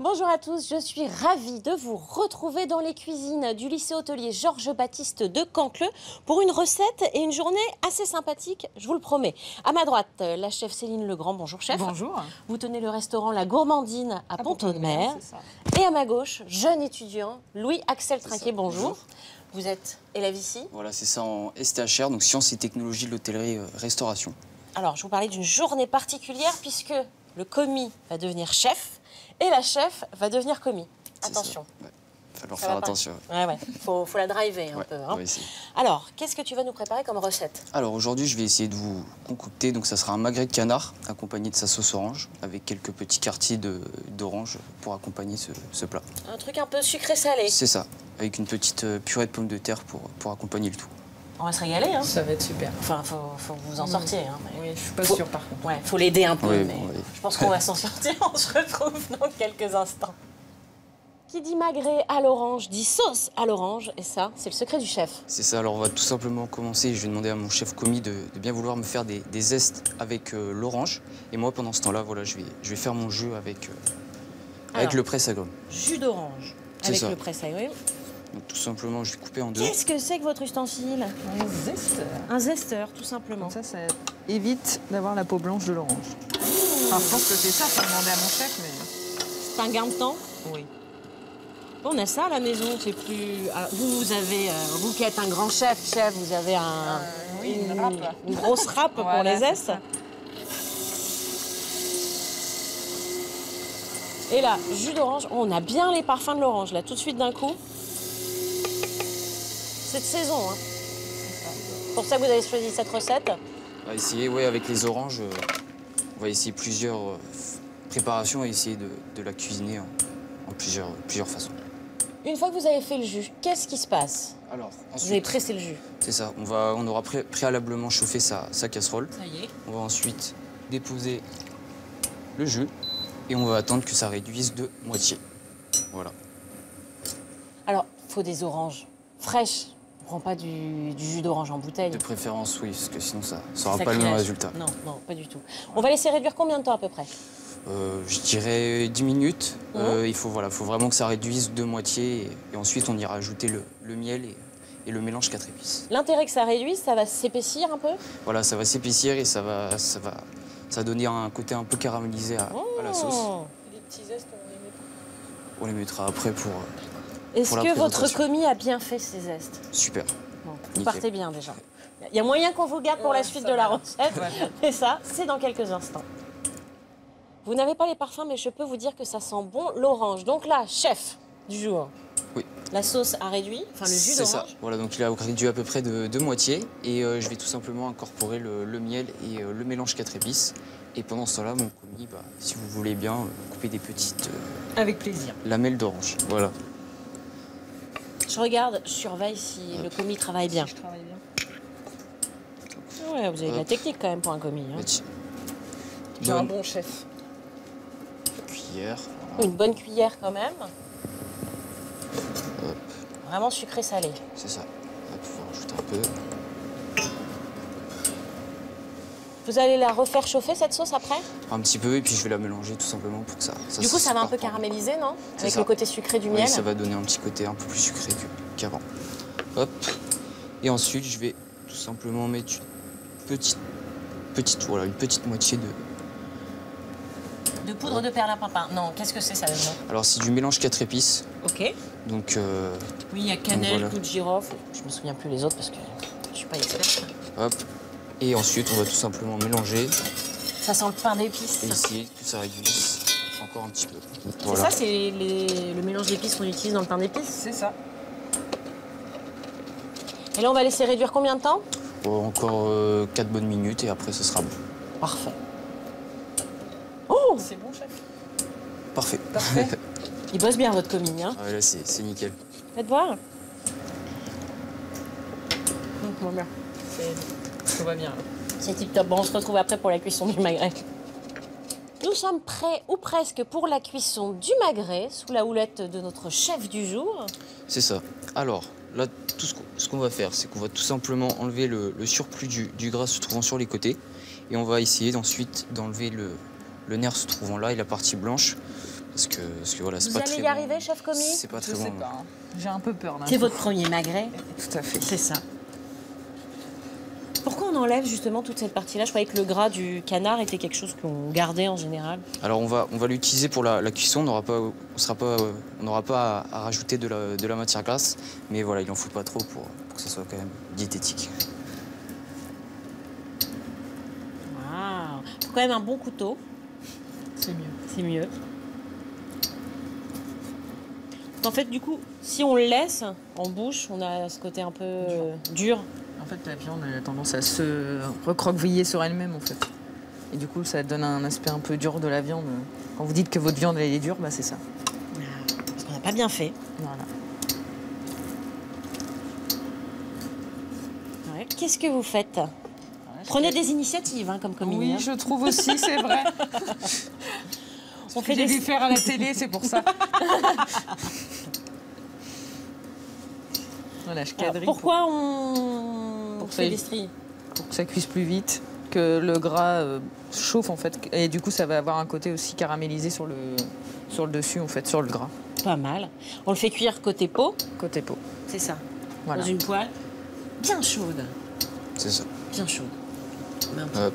Bonjour à tous, je suis ravie de vous retrouver dans les cuisines du lycée hôtelier Georges-Baptiste de Cantleux pour une recette et une journée assez sympathique, je vous le promets. À ma droite, la chef Céline Legrand. Bonjour chef. Bonjour. Vous tenez le restaurant La Gourmandine à Pont-Audemer. Et à ma gauche, jeune étudiant, Louis-Axel Trinquet. Bonjour. Vous êtes élève ici? Voilà, c'est ça en STHR, donc Sciences et Technologies de l'Hôtellerie-Restauration. Alors, je vous parlais d'une journée particulière puisque le commis va devenir chef et la chef va devenir commis. Attention. Il va falloir faire attention. Ouais. Faut la driver un peu. Hein. Alors, qu'est-ce que tu vas nous préparer comme recette? Alors aujourd'hui, je vais essayer de vous concocter. Donc ça sera un magret de canard accompagné de sa sauce orange avec quelques petits quartiers d'orange pour accompagner ce plat. Un truc un peu sucré-salé. C'est ça, avec une petite purée de pommes de terre pour accompagner le tout. On va se régaler, hein. Ça va être super. Enfin, faut vous en sortir. Hein, mais... Oui, je suis pas sûre par contre. Ouais, faut l'aider un peu, oui, mais bon, oui. je pense qu'on va s'en sortir. On se retrouve dans quelques instants. Qui dit magret à l'orange dit sauce à l'orange, et ça, c'est le secret du chef. C'est ça, alors on va tout simplement commencer. Je vais demander à mon chef commis de bien vouloir me faire des zestes avec l'orange. Et moi, pendant ce temps-là, voilà, je vais faire mon jus avec le presse-agrumes. Jus d'orange avec le presse-agrumes. Donc tout simplement, je vais couper en deux. Qu'est-ce que c'est que votre ustensile? Un zesteur. Un zesteur, tout simplement. Comme ça évite d'avoir la peau blanche de l'orange. Enfin, je pense que c'est ça, faut demander à mon chef, mais... C'est un gain de temps? Oui. On a ça à la maison, c'est plus... Ah, vous avez, vous qui êtes un grand chef, vous avez une grosse râpe pour voilà, les zestes. Et là, jus d'orange, on a bien les parfums de l'orange, là, tout de suite d'un coup. C'est de saison, hein. C'est pour ça que vous avez choisi cette recette. On va essayer, ouais, avec les oranges, on va essayer plusieurs préparations et essayer de la cuisiner en plusieurs façons. Une fois que vous avez fait le jus, qu'est-ce qui se passe? Alors, ensuite, vous avez pressé le jus. C'est ça, on aura préalablement chauffé sa casserole. Ça y est. On va ensuite déposer le jus et on va attendre que ça réduise de moitié. Voilà. Alors, il faut des oranges fraîches. On ne prend pas du jus d'orange en bouteille. De préférence, oui, parce que sinon ça n'aura pas le même résultat. Non, pas du tout. On va laisser réduire combien de temps à peu près? Je dirais 10 minutes. Il faut vraiment que ça réduise de moitié et ensuite on ira ajouter le miel et le mélange 4 épices. L'intérêt que ça réduise, ça va s'épaissir un peu? Voilà, ça va s'épaissir et ça va donner un côté un peu caramélisé à la sauce. Les petits zestes, on les met pas. On les mettra après pour Est-ce la que votre présentation. commis a bien fait ses zestes? Super. Bon, vous Nickel. partez bien déjà. Il y a moyen qu'on vous garde pour la suite de la recette. Et ça, c'est dans quelques instants. Vous n'avez pas les parfums, mais je peux vous dire que ça sent bon l'orange. Donc là, chef du jour. Oui. La sauce a réduit, enfin le jus C'est ça. d'orange. Voilà, donc il a réduit à peu près de moitié et je vais tout simplement incorporer le miel et le mélange 4 épices. Et pendant ce temps-là, mon commis, si vous voulez bien, couper des petites Avec plaisir. lamelles d'orange. Voilà. Je regarde, je surveille si le commis travaille bien. Je travaille bien. Ouais, vous avez de la technique quand même pour un commis. Hein. J'ai un bon chef. Cuillère. Une bonne cuillère quand même. Hop. Vraiment sucré-salé. C'est ça. On va pouvoir rajouter un peu. Vous allez la refaire chauffer cette sauce après? Un petit peu et puis je vais la mélanger tout simplement pour que ça Du coup, ça va un peu sépare pas. caraméliser, non? Avec ça. le côté sucré du miel. Oui, ça va donner un petit côté un peu plus sucré qu'avant. Hop. Et ensuite, je vais tout simplement mettre une petite moitié de... De poudre de perlimpinpin. Non, qu'est-ce que c'est ça dedans? Alors, c'est du mélange 4 épices. Ok. Donc, Oui, il y a cannelle, voilà. clou de girofle. Je me souviens plus les autres parce que je suis pas experte. hop. Et ensuite, on va tout simplement mélanger Ça sent le pain d'épices. et essayer que ça réduise encore un petit peu. C'est Voilà. ça, c'est le mélange d'épices qu'on utilise dans le pain d'épices? C'est ça. Et là, on va laisser réduire combien de temps? Encore 4 bonnes minutes et après, ce sera bon. Parfait. Oh! C'est bon, chef. Parfait. Parfait. Il bosse bien, votre commis, hein? Ah ouais, là, c'est nickel. Faites voir. Bien. Tout va bien. Là. C'est tip top. Bon, on se retrouve après pour la cuisson du magret. Nous sommes prêts, ou presque, pour la cuisson du magret, sous la houlette de notre chef du jour. C'est ça. Alors, là, tout ce qu'on va faire, c'est qu'on va tout simplement enlever le surplus du gras se trouvant sur les côtés. Et on va essayer ensuite d'enlever le nerf se trouvant là et la partie blanche Parce que voilà, c'est Vous pas allez très y arriver, chef commis? C'est pas Je très sais bon. pas. Hein. J'ai un peu peur. C'est votre premier magret? Tout à fait. C'est ça. Pourquoi on enlève justement toute cette partie-là? Je croyais que le gras du canard était quelque chose qu'on gardait en général. Alors on va l'utiliser pour la cuisson, on n'aura pas à rajouter de la matière grasse, mais voilà, il en faut pas trop pour que ça soit quand même diététique. Waouh! Faut quand même un bon couteau. C'est mieux. C'est mieux. En fait, du coup, si on le laisse en bouche, on a ce côté un peu dur. En fait, la viande elle a tendance à se recroqueviller sur elle-même, en fait. Et du coup, ça donne un aspect un peu dur de la viande. Quand vous dites que votre viande elle est dure, bah, c'est ça. Parce qu'on n'a pas bien fait. Voilà. Ouais. Qu'est-ce que vous faites? Prenez des initiatives, hein, comme commis. Oui, hein. je trouve aussi, c'est vrai. On fait J'ai des... vu faire à la télé, c'est pour ça. Voilà, je Alors, quadrille pourquoi on pour fait ça, des stries? pour que ça cuise plus vite, que le gras chauffe en fait, et du coup ça va avoir un côté aussi caramélisé sur le dessus en fait, sur le gras. Pas mal. On le fait cuire côté peau. Côté peau. C'est ça. Voilà. Dans une poêle bien chaude. C'est ça. Bien chaude. Mais un petit- Hop.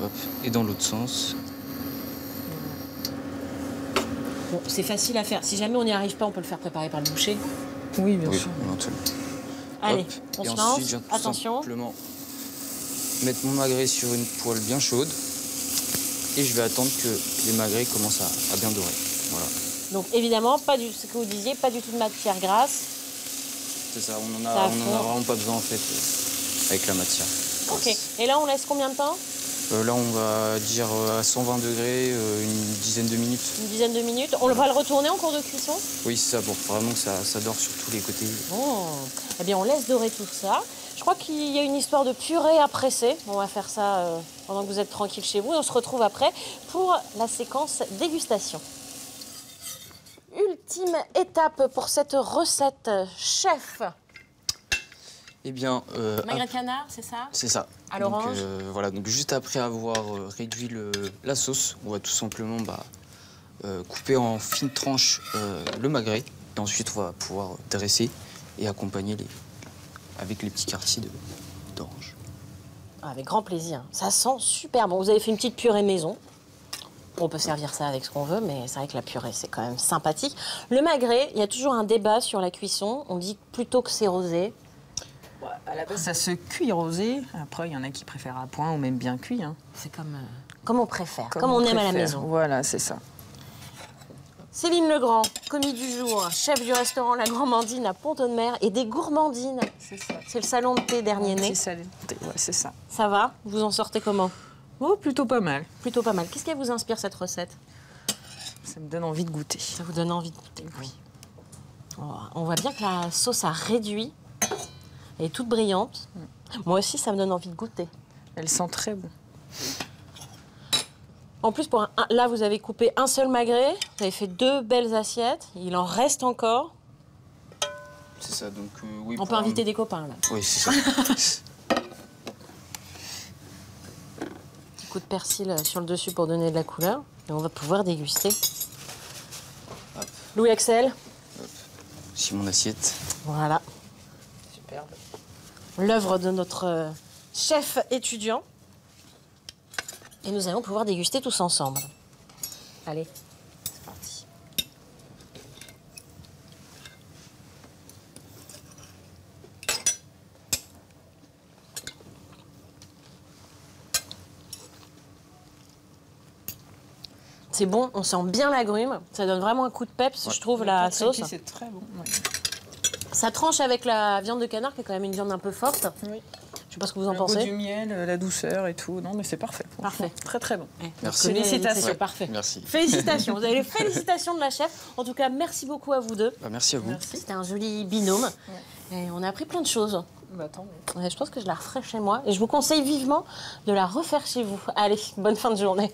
Hop. Et dans l'autre sens. Bon, c'est facile à faire. Si jamais on n'y arrive pas, on peut le faire préparer par le boucher. Oui, bien Oui, sûr. éventuellement. Allez, Hop. on Et se ensuite, lance. je viens tout Attention. simplement mettre mon magret sur une poêle bien chaude. Et je vais attendre que les magrets commencent à bien dorer. Voilà. Donc évidemment, pas du, ce que vous disiez, pas du tout de matière grasse. C'est ça, on Ça en a fond. vraiment pas besoin en fait avec la matière. Ok. Et là, on laisse combien de temps? Là, on va dire à 120 degrés, une dizaine de minutes. Une dizaine de minutes. On va le retourner en cours de cuisson? Oui, c'est ça, pour vraiment que ça dore sur tous les côtés. Bon. Eh bien, on laisse dorer tout ça. Je crois qu'il y a une histoire de purée à presser. On va faire ça pendant que vous êtes tranquille chez vous. Et on se retrouve après pour la séquence dégustation. Ultime étape pour cette recette, chef. Eh bien, Magret de canard, c'est ça? c'est ça. À l'orange. Donc, voilà, donc juste après avoir réduit la sauce, on va tout simplement couper en fines tranches le magret. Et ensuite, on va pouvoir dresser et accompagner avec les petits quartiers d'orange. Ah, avec grand plaisir. Ça sent super bon. Vous avez fait une petite purée maison. On peut servir ça avec ce qu'on veut, mais c'est vrai que la purée, c'est quand même sympathique. Le magret, il y a toujours un débat sur la cuisson. On dit plutôt que c'est rosé. À la base, ça se cuit rosé. Après, il y en a qui préfèrent à point ou même bien cuit. Hein. C'est comme on préfère, comme on aime à la préfère. maison. Voilà, c'est ça. Céline Legrand, commis du jour, chef du restaurant La Gourmandine à Pont-de-Mer et des gourmandines. C'est ça. C'est le salon de thé dernier né. C'est ça, ouais, c'est ça. Ça va? Vous en sortez comment? Oh, plutôt pas mal. Plutôt pas mal. Qu'est-ce qui vous inspire cette recette? Ça me donne envie de goûter. Ça vous donne envie de goûter? Oui. Oh, on voit bien que la sauce a réduit. Elle est toute brillante. Moi aussi, ça me donne envie de goûter. Elle sent très bon. En plus, là, vous avez coupé un seul magret. Vous avez fait 2 belles assiettes. Il en reste encore. C'est ça, donc oui. On peut inviter des copains, là. Oui, c'est ça. Petit coup de persil sur le dessus pour donner de la couleur. Et on va pouvoir déguster. Hop. Louis Axel. Ici mon assiette. Voilà. Superbe. L'œuvre de notre chef étudiant. Et nous allons pouvoir déguster tous ensemble. Allez, c'est parti. C'est bon, on sent bien l'agrume. Ça donne vraiment un coup de peps, je trouve, la sauce. C'est très bon. Ouais. Ça tranche avec la viande de canard, qui est quand même une viande un peu forte. Oui. Je sais pas ce que vous en Le goût pensez. du miel, la douceur et tout. Non, mais c'est parfait. Parfait. Très, très bon. Merci. Félicitations. Ouais, Parfait. merci. Félicitations. Vous avez les félicitations de la chef. En tout cas, merci beaucoup à vous deux. Merci à vous. C'était un joli binôme. Et on a appris plein de choses. Bah, tant mieux. Ouais, je pense que je la referai chez moi. Et je vous conseille vivement de la refaire chez vous. Allez, bonne fin de journée.